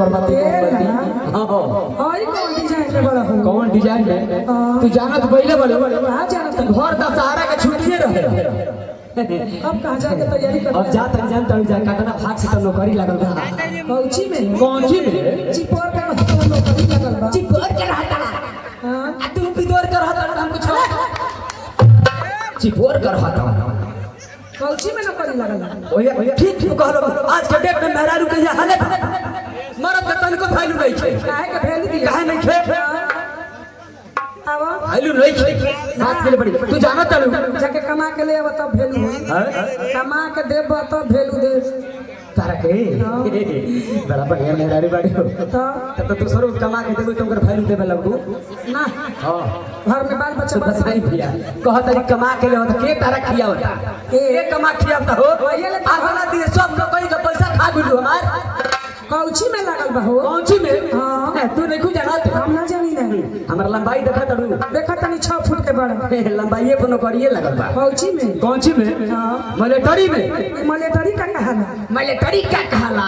बर्बादी हां हां कौन डिजाइन में बड़ा हो कौन डिजाइन में तू जानत पहले बोले हां जानत घर का सहारा के छुट्टिए रहे अब कहां जाके तैयारी कर अब जा तक जानता हूं जा काटना भाग से तो नौकरी लागल बा कौची में चिपोर का नौकरी लागल बा चिपोर के रहता हां तू बिदोर के रहता हमको छोड़ चिपोर कर रहता कौची में नौकरी लागल ओए ठीक ठीक कहलो आज के डेट में मेहरारू के हालत मरद के तनको वैल्यू नहीं छे काहे के वैल्यू दिया काहे नहीं छे आवा वैल्यू नहीं छे बात के बड़ी तू जानत चलू जाके कमा के ले आव तब वैल्यू है कमा के देब तब वैल्यू दे तारा के बड़ा बढ़िया मेहरारू बाड़ी हो तो तू सरो कमा के देबो तुमकर वैल्यू देबे लगू ना हां घर में बाल बच्चा बस नहीं भैया कह तरी कमा के ले होता के तारा खिया होता ए कमा खिया होता हो आगला दिए सब नौकरी का पैसा खा गुलू हमार कौची में लागल बा हो कौची में हां तू नहीं खु जानत हम ना जानी नहीं हमर लंबाई देखा तड़ू देखा तनी 6 फुट के बड़ा लंबाई पर नौकरी लगल बा कौची में कौची में हां मिलिट्री में मिलिट्री का कहाला मिलिट्री का कहाला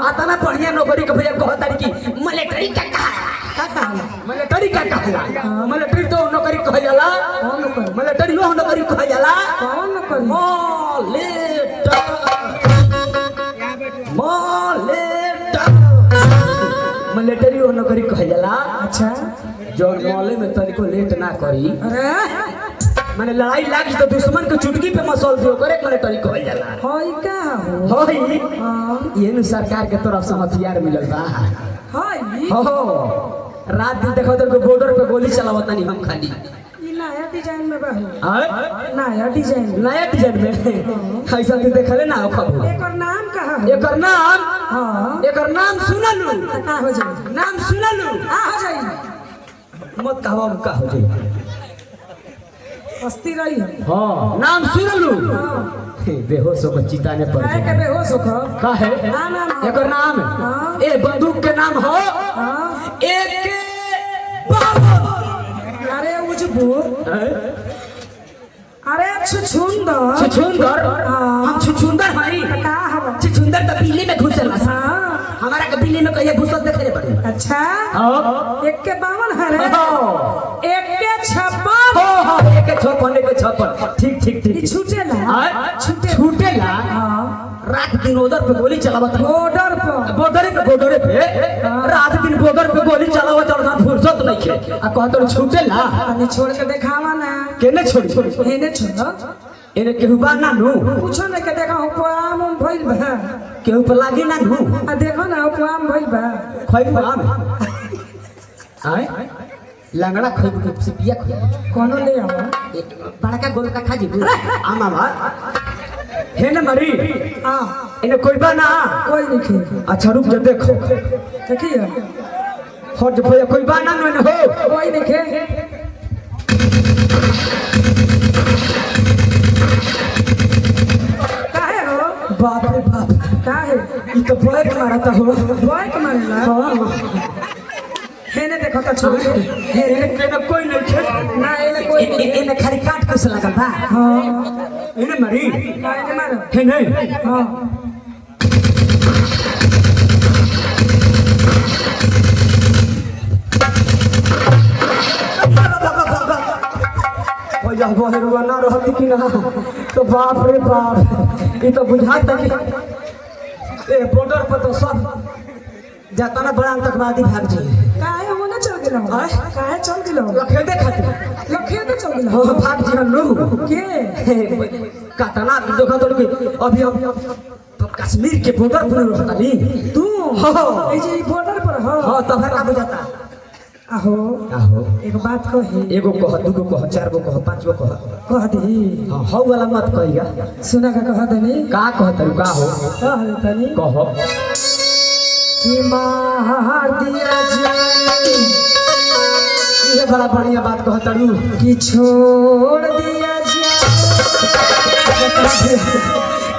आतना बढ़िया नौकरी के भैया कह तारी की मिलिट्री का कहाला मिलिट्री का कहाला मिलिट्री तो नौकरी कह जाला कौन नौकरी मिलिट्री वो नौकरी कह जाला कौन नौकरी मिलिट्री वो नौकरी कह जाला अच्छा जो मौले में तनिको लेट ना करी अरे माने लड़ाई लागी तो दुश्मन के चुटकी पे मसल दियो करे मिलिट्री कह जाला होई का हो होई हां ये नु सरकार के तरफ से हथियार मिलल बा होई हो रात दिन देखो तो बॉर्डर पे गोली चलावत नहीं हम खाली ई नया डिजाइन में बा हो हां नया डिजाइन में ऐसा तू देखले ना खबो एकर नाम कहा है एकर नाम सुनलू का हो जाई नाम सुनलू आ हो जाई मत कहवा का हो जाई हस्ती रही है हां नाम सुनलू बेहोश हो चिता ने पड़ काहे के बेहोश हो का है नाम एकर नाम ए बंदूक के नाम हो हां एक बाबू अरे उजबू अरे छुछुंदर हम छुछुंदर हई का हवा छुछुंदर तो बिल्ली में घुसल बा हमारा के बिल्ली में कहिए घुसल देखे पड़े अच्छा हां एक के 52 है रे एक के 56 हो एक के 56 ठीक ठीक ठीक छूटेला छूटेला हां रात दिन उधर पे गोली चलावत बॉर्डर पे रात दिन बॉर्डर पे गोली चलावत और फुर्सत नहीं खे आ कहत छूटेला अने छोड़ के दिखावा ना केने छोड़ एने छोड़ एने केहू बा ना नु पूछो ने के देखा हो पाम भइल बा केहू पे लागी ना नु आ देखो ना हो पाम भइल बा खई पाम आय लंगड़ा खई के सिपिया खई कोनो ले आवा एक बड़का गोल का खा जी आमा बा है ना मरी हां इने कोई बा ना कोई नहीं अच्छा रुक जा देखो देखिए हो जो भैया कोई बा ना न हो कोई नहीं काहे हो बाप रे बाप काहे ई तो ब्लैक मारता हो बॉय मारेला हां हेने देखो त छोड़ एने केने कोई नहीं खे ना एने कोई एने खाली काट के से लगल बा हां एने मरी काहे मारो है नहीं हां भैया बहरुआ ना रहती कि ना तो बाप रे बाप ये तो बुझाता कि ए बॉर्डर पर तो सब जाता ना बड़ा आतंकवादी भाग जी काहे होना चल गेलो काहे चल गेलो लखे देखत लखे तो चल गेलो हो भाग जी हम लोग के काटना देखो तो अभी तो कश्मीर के बॉर्डर पर रहता नहीं तू हां ए जे बॉर्डर पर हो हां तब का बुझाता आहो आहो एक बात कहे एगो कह दूगो कह चारगो कह पांचगो कह दी हां हौ वाला मत कहिया सुना का कह दनी का कहत का हो कह तनी कह कि मार दिया जाए ये बड़ा बढ़िया बात कहत रू कि छोड़ दिया जाए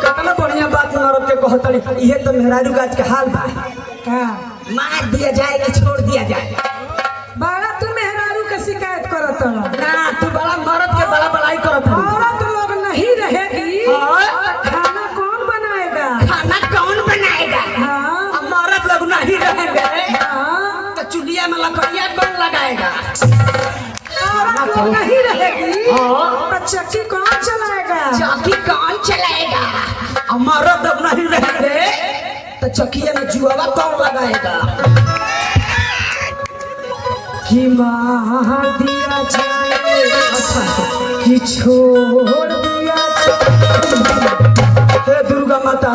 कितना बढ़िया बात नरक के कहत री ये तो मेहरारू गाज के हाल बा का मार दिया जाए कि छोड़ दिया जाए बड़ा तू मेहरारू के शिकायत करत हो ना तू बड़ा मर्द के बड़ा बड़ाई करत है औरत लोग नहीं रहेगी खाना कौन बनाएगा खाना कौन बनाएगा हाँ अब मर्द लोग नहीं रहेंगे तो चक्की कौन चलाएगा? चक्की कौन चलाएगा? हमारा दब नहीं रहेंगे तो चक्की में जुआवा कौन लगाएगा? कि मार दिया जाए कि छोड़ दिया जाए। हे दुर्गा माता,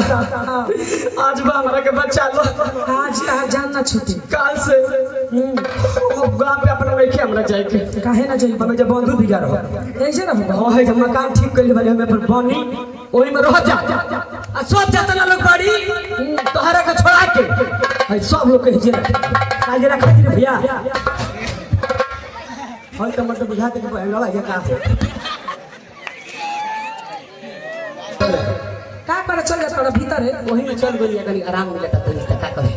आज बा हमारा के बच्चा लो। आज कहा जानना छुट्टी काल से हम गांव पे अपना लेके हमरा जाए के। काहे ना जाई? हमें जब बंधु बिगाड़ हो ऐसे ना होगा। है जब मकान ठीक कर ले हमें पर बनी ओही में रह जा आ सब जतना लोग बड़ी तोहरा के छोड़ा के है सब लोग के हिजे आज रखा जी भैया हल तो मतलब बुझाते कि पहला ये का का करे चल जाता भीतर है वही में चल गई कहीं आराम मिलता तनी का करे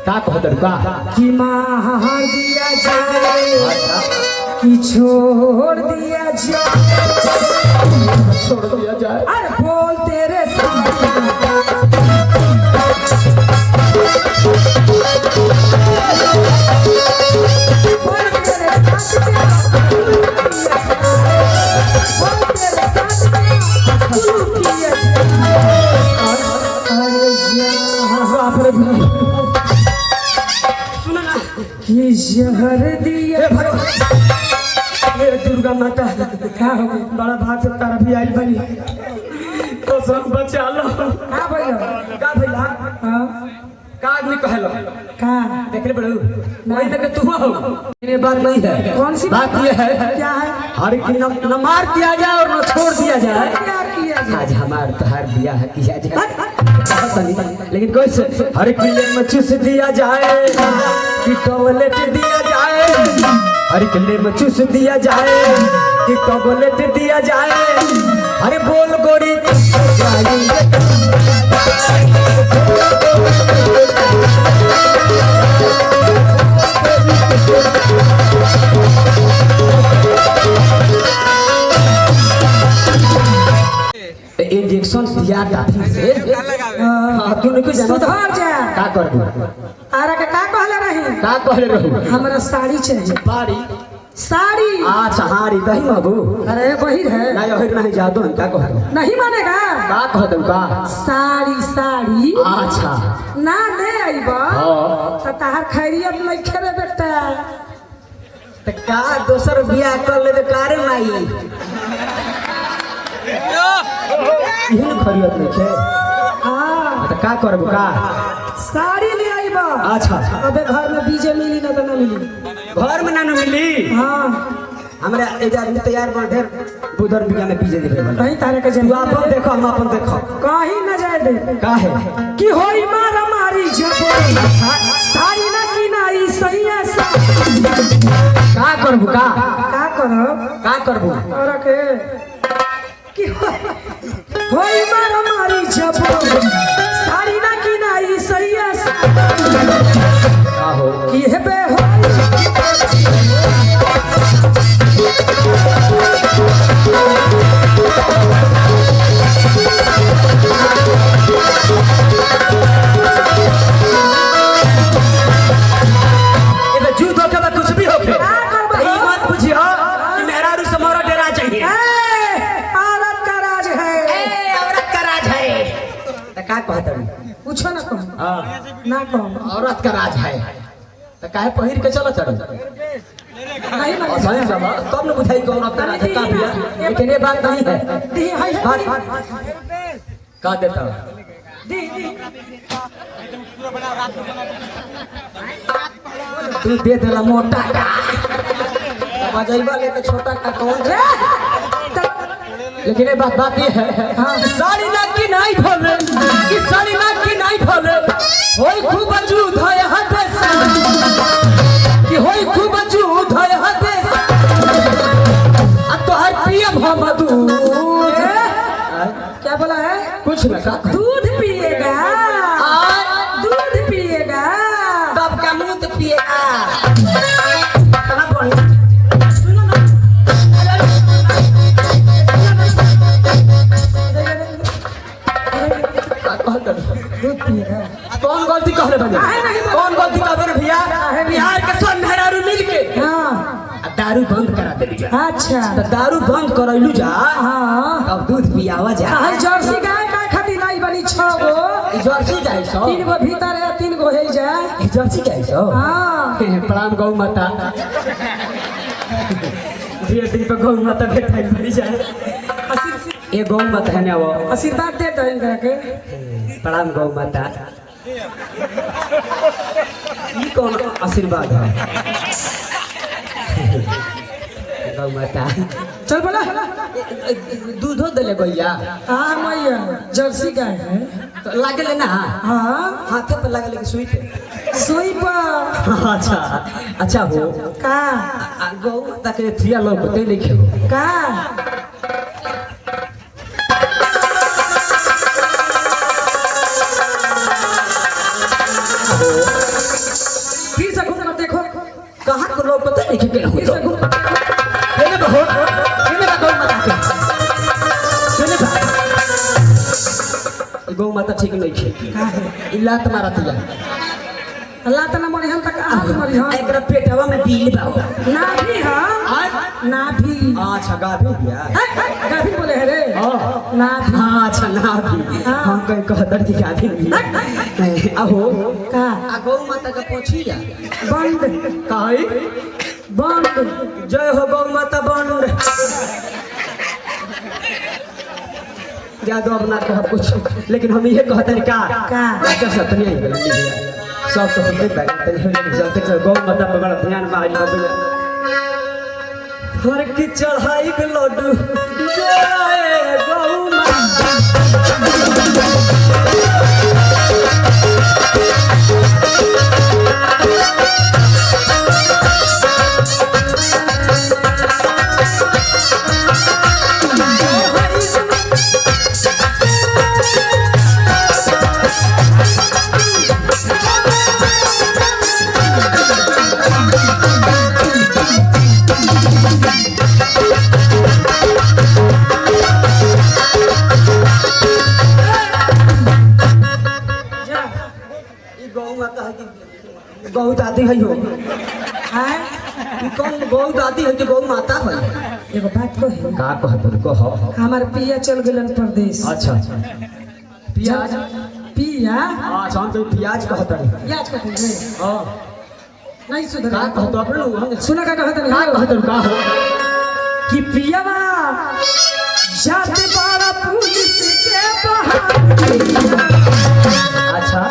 का कहत रुका कि मार दिया जाए कि छोड़ दिया जाए। छोड़ दिया जाए। अरे बोल तेरे कि जहर दिया दुर्गा माता क्या हो गया? बड़ा भाग से तारा भी आई बनी तो सब बचा लो का भैया? का भैया हाँ का आदमी कहलो का देख ले बड़ू वही तक तू हो ये बात नहीं है। कौन सी बात ये है क्या है? हर की न मार दिया जाए और न छोड़ दिया जाए। क्या किया जाए? आज हमार तोहार बियाह किया जाए लेकिन कैसे? हर किले में चूस दिया जाए कि टॉयलेट दिया जाए। हर किले में चूस दिया जाए कि टॉयलेट दिया जाए। अरे बोल गोरी इंजेक्शन दिया काफी से तूने कुछ सुधार जा। का कर दू तारा के का कहले रही? का कहले रहू? हमरा साड़ी चाहिए। बाड़ी साड़ी? अच्छा हारी दही मगू अरे वही है नहीं होई नहीं जादू नहीं का कह दू नहीं मानेगा? का कह दू का साड़ी साड़ी अच्छा ना ले आईबा हां तो तार खैरियत नहीं खेले बेटा त का दोसर बियाह कर लेबे कारे माई इहन खरियत नहीं छे। हां त का करबू का? साड़ी ले आईबा। अच्छा अबे घर में बीजे मिली ना तो ना मिली। घर में ना मिली। हां हमरा एजा आदमी तैयार बन ढेर बुधर बिया में बीजे देबे वाला नहीं तारे के तू जन अपन देखो हम अपन देखो कहीं न जाए दे का है कि होई मारा मारी जब साड़ी ना किनाई सही है का करबू का? का करब? का करबू? और के कि होई मारा मारी जब साड़ी ना किनाई सही है का हो कि हेबे कुछ भी होके मत पूछियो कि मेहरारू से मोरा डेरा चाहिए। औरत का राज है। औरत का राज है त का कहत पूछो ना कहो हां ना कहो औरत का राज है त काहे पहिर के चलत रह नहीं माने सही सब तब न बुझाई कौन औरत का राज है का भैया लेकिन ये बात नहीं है दी है बात का देता दी तू दे देला मोटा का बजाइबा ले तो छोटा का कौन है? लेकिन ये बात ये है साड़ी ना की नहीं भोले कि साड़ी ना की नहीं भोले होई खूब अजूद है हदेस कि होई खूब अजूद है हदेस अब तो हर पियम हम दूध क्या बोला है? कुछ ना का दूध पिएगा दूध पिएगा तब का मुंह पिएगा कहां पड़ी दूध पिएगा कौन गलती कहले बने? कौन गलती कहले भैया? बिहार के सब मेहरारू मिल के हाँ दारू बंद करा दे जा। अच्छा तो दारू बंद करैलू जा, हाँ अब दूध पियावा जा। हाय जर्सी गाय का खातिर लाई बनी 6 गो, ई जर्सी गाय सो, 3 गो भीतर है 3 गो है जाए। ई जर्सी गाय सो। हाँ प्रणाम गौ माता। धीरे धीरे पे गौ माता बैठाई पड़ी जाए। ये गौ माता है ना वो, आशीर्वाद दे दो इनका के। प्रणाम गौ माता। ये कौन आशीर्वाद है? गौ माता चल बोला। दूध हो दले गैया। हाँ मैया जर्सी गाय है। तो लागले ना, हाँ हाथे पर लागले कि सुई पे? सोई पर। अच्छा अच्छा हो का गौ माता के थिया लोग ते लिखे हो का फिर से घूम देखो, कहाँ को लोग पता नहीं के हो फिर से घूम। केने बहो केने बा गौ माता के केने बा गौ माता ठीक नहीं है। का है इलात मारा थिया अल्लाह तना मरी हम तक हाथ मरी हम एकरा पेटवा में बिल बा। ना भी हम ना भी। अच्छा गाभी बिया। गाभी बोले है रे हां ना भी। हाँ अच्छा ना भी हाँ। हम कहीं कहतर की गाभी भी आहो का आ गौ माता का पोछी जा बंद काई बंद। जय हो गौ माता बंद। याद अब ना कह कुछ, लेकिन हम ये कहते हैं का अच्छा सब नहीं आई गलती है सब तो हमने बैठ चलते चल गौ माता पर बड़ा ध्यान मारी बाबू हर की चढ़ाई के लड्डू जय गौ माता। गौ दादी है हो हां कौन गौ दादी है जो गौ माता है? एगो बात कहे का कहत कह। हमार पिया चल गेलन परदेश। अच्छा प्याज पिया अच्छा हम तो प्याज कहत रही। प्याज का रे हां नहीं सुधर का कहत अपन लोग सुना का कहत का नहीं कहत का हो कि पियावा जाते बारा पुलिस के बहार अच्छा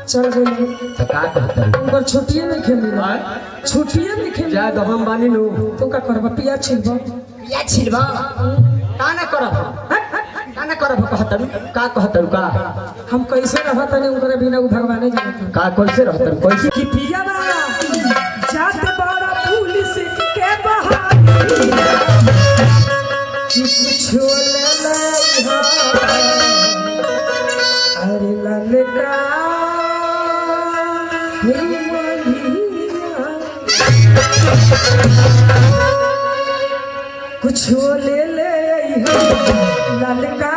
चल गेले तो का कहत उनकर छुट्टिए नहीं खेली छुट्टिए नहीं खेली जा दो हम बानी नु तो का करबा पिया छिलबा प्याज छिलबा का ना करब का ना करब कहत का कहत का हम कैसे रहत नहीं उनकर बिना उ भगवान जानत का कैसे रहत कैसे कि पियावा जाते बारा पुलिस के बहार कि कुछ ले ले अरे ललका कुछ ले ले ललका